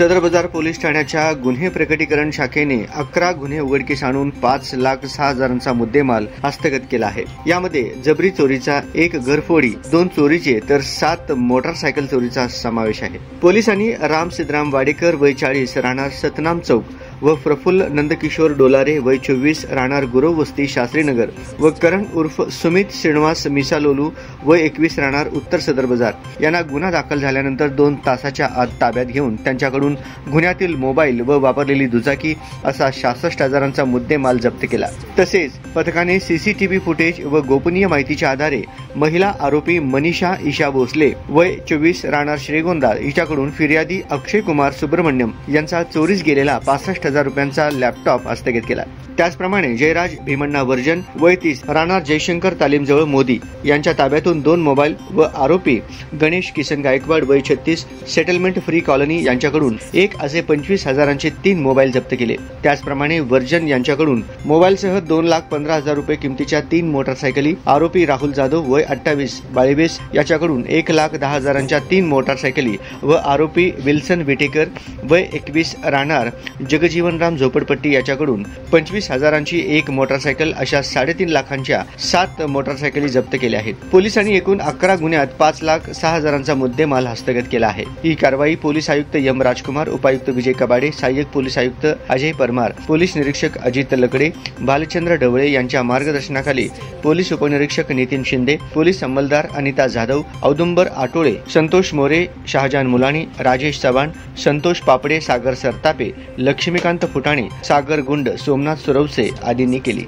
सदर बाजार पोलीस ठाण्याच्या गुन्हे प्रकटीकरण शाखेने 11 गुन्हे उघडकीस आणून 5,06,000चा मुद्देमाल हस्तगत केला आहे। यामध्ये जबरी चोरीचा 1 घरफोडी, 2 चोरीचे तर 7 मोटारसायकल चोरीचा समावेश आहे। पोलिसांनी राम सिद्धराम वाडेकर वय 40 राहणार सतनाम चौक व प्रफुल्ल नंदकिशोर डोलारे वय 24 राहणार गुरव वस्ती शास्त्रीनगर व करण उर्फ सुमित श्रीनिवास मिसालोलू वय 21 राहणार उत्तर सदर बाजार यांना गुन्हा दाखल झाल्यानंतर 2 तासाच्या आत ताब्यात घेऊन त्यांच्याकडून गुन्ह्यातील मोबाईल व वापरलेली दुचाकी असा 66,000चा मुद्देमाल जप्त केला। तसेच पथकाने सीसीटीव्ही फुटेज व गोपनीय माहितीच्या आधारे महिला आरोपी मनीषा ईशा भोसले वय 24 राहणार श्रीगोंदा हिच्याकडून फिर्यादी अक्षय कुमार सुब्रमण्यम यांचा चोरीस गेलेला 65,000 रुपयांचा लॅपटॉप हस्तगत केला। त्याचप्रमाणे जयराज भीमण्णा वर्जन वय 30 राहणार जयशंकर तालीमजवळ मोदी यांच्या ताब्यातून 2 मोबाईल व आरोपी गणेश किसन गायकवाड वय 36 सेटलमेंट फ्री कॉलनी यांच्याकडून 1 असे 25,000चे 3 मोबाईल जप्त केले। त्याचप्रमाणे वर्जन यांच्याकडून मोबाईलसह 2,15,000 रुपये किमतीच्या 3 मोटारसायकली, आरोपी राहुल जाधव वय 28 बाळेबेस याच्याकडून 1,10,000च्या 3 मोटारसायकली व आरोपी विल्सन विटेकर वय 21 राहणार जगजीवनराम झोपडपट्टी याच्याकडून 25,000ची 1 मोटारसायकल अशा 3.5 लाखांच्या 7 मोटारसायकली जप्त केल्या आहेत। पोलिसांनी एकूण 11 गुन्ह्यात 5,06,000चा मुद्देमाल हस्तगत केला आहे। ही कारवाई पोलीस आयुक्त एम राजकुमार, उपायुक्त विजय कबाडे, सहाय्यक पोलीस आयुक्त अजय परमार, पोलीस निरीक्षक अजित लकडे, भालचंद्र ढवळे यांच्या मार्गदर्शनाखाली पोलीस उपनिरीक्षक नितीन शिंदे, पोलीस अंमलदार अनिता जाधव, औदुंबर आटोळे, संतोष मोरे, शहाजान मुलानी, राजेश चव्हाण, संतोष पापडे, सागर सरतापे, लक्ष्मीकांत फुटाणे, सागर गुंड, सोमनाथ सुरवसे आदींनी केली।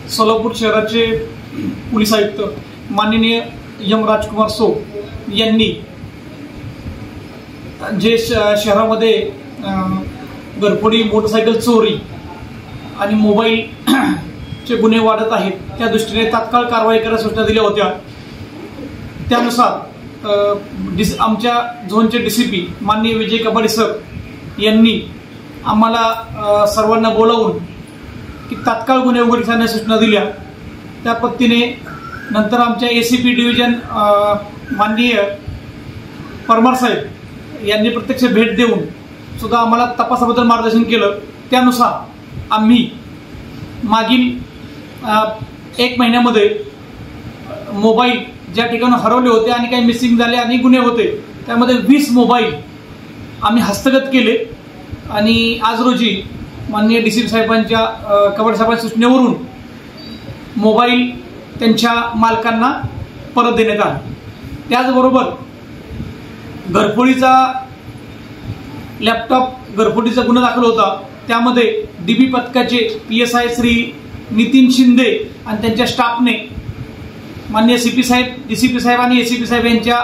सोलापूर शहराचे पोलीस आयुक्त माननीय एम राजकुमार सो यांनी जे शहरामध्ये घरफोडी, मोटरसायकल चोरी आणि मोबाईलचे गुन्हे वाढत आहेत त्या दृष्टीने तात्काळ कारवाई करायला सूचना दिल्या होत्या। त्यानुसार आमच्या झोनचे डीसीपी माननीय विजय कबाडे सर यांनी आम्हाला सर्वांना बोलावून की तात्काळ गुन्हे उघडकीस आणण्यास सूचना दिल्या। त्या पद्धतीने नंतर आमच्या एसीपी डिव्हिजन माननीय परमार साहेब यांनी प्रत्यक्ष भेट देऊन सुद्धा आम्हाला तपासाबद्दल मार्गदर्शन केलं। त्यानुसार आम्ही मागील 1 महिन्यामध्ये मोबाईल ज्या ठिकाणी हरवले होते आणि काही मिसिंग झाले आणि गुन्हे होते त्यामध्ये 20 मोबाईल आम्ही हस्तगत केले आणि आज रोजी माननीय डीसीपी साहेबांच्या कबाडे साहेबांच्या सूचनेवरून मोबाईल त्यांच्या मालकांना परत देण्यात आला। त्याचबरोबर घरफोडीचा लॅपटॉप घरफोडीचा गुन्हा दाखल होता त्यामध्ये डीबी पथकाचे PSI श्री नितीन शिंदे आणि त्यांच्या स्टाफने माननीय CP साहेब, DCP साहेब आणि ACP साहेब यांच्या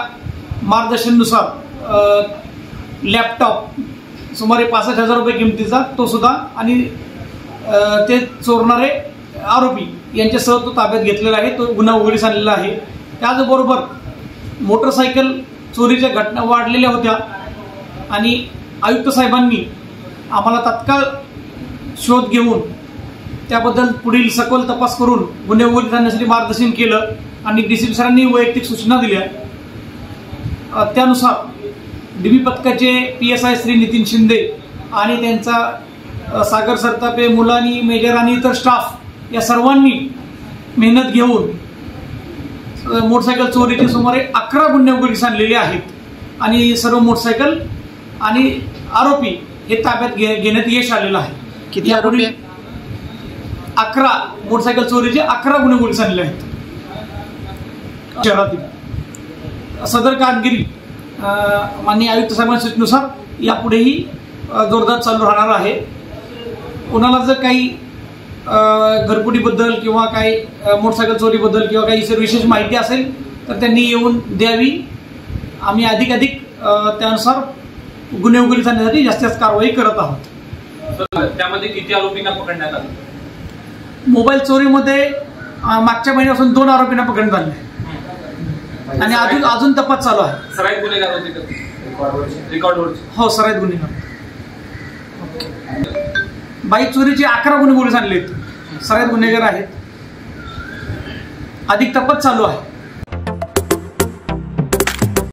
मार्गदर्शनानुसार लॅपटॉप सुमारे 65,000 रुपये किमतीचा तो सुद्धा आणि ते चोरणारे आरोपी यांच्यासह तो ताब्यात घेतलेला आहे, तो गुन्हा उघडकीस आणलेला आहे। त्याचबरोबर मोटरसायकल चोरीच्या घटना वाढलेल्या होत्या आणि आयुक्त साहेबांनी आम्हाला तात्काळ शोध घेऊन त्याबद्दल पुढील सखोल तपास करून गुन्हे उघडकीस आणण्यासाठी मार्गदर्शन केलं आणि DCP सरांनी वैयक्तिक सूचना दिल्या। त्यानुसार डीबी पथकाचे PSI श्री नितीन शिंदे आणि त्यांचा सागर सरतापे, मुलानी, मेजर आणि इतर स्टाफ या सर्वांनी मेहनत घेऊन मोटरसायकल चोरीचे सुमारे 11 गुन्हे उघडकीस आणलेले आहेत आणि सर्व मोटरसायकल आणि आरोपी हे ताब्यात घेण्यात यश आलेलं आहे। किती आरोपी? 11 मोटरसायकल चोरीचे 11 गुन्हे उघडकीस आणले आहेत शहरातील। सदर कामगिरी माननीय आयुक्त साहेबांच्या सूचनेनुसार यापुढेही जोरदार चालू राहणार आहे। कोणाला जर काही घरफोडीबद्दल किंवा काही मोटरसायकल चोरीबद्दल किंवा काही इतर विशेष माहिती असेल तर त्यांनी येऊन द्यावी। आम्ही अधिकाधिक त्यानुसार गुन्हे उघडकीस आणण्यासाठी जास्त कारवाई करत आहोत। त्यामध्ये किती आरोपींना पकडण्यात आले? मोबाईल चोरीमध्ये मागच्या महिन्यापासून 2 आरोपींना पकडण्यात आले आणि अजून तपास चालू आहे। सराईत गुन्हेगार होते रेकॉर्डवर? हो, सराईत गुन्हेगार। बाईक चोरीचे 11 गुन्हे उघडकीस आणले, सराईत गुन्हेगार आहेत, अधिक तपास चालू आहे।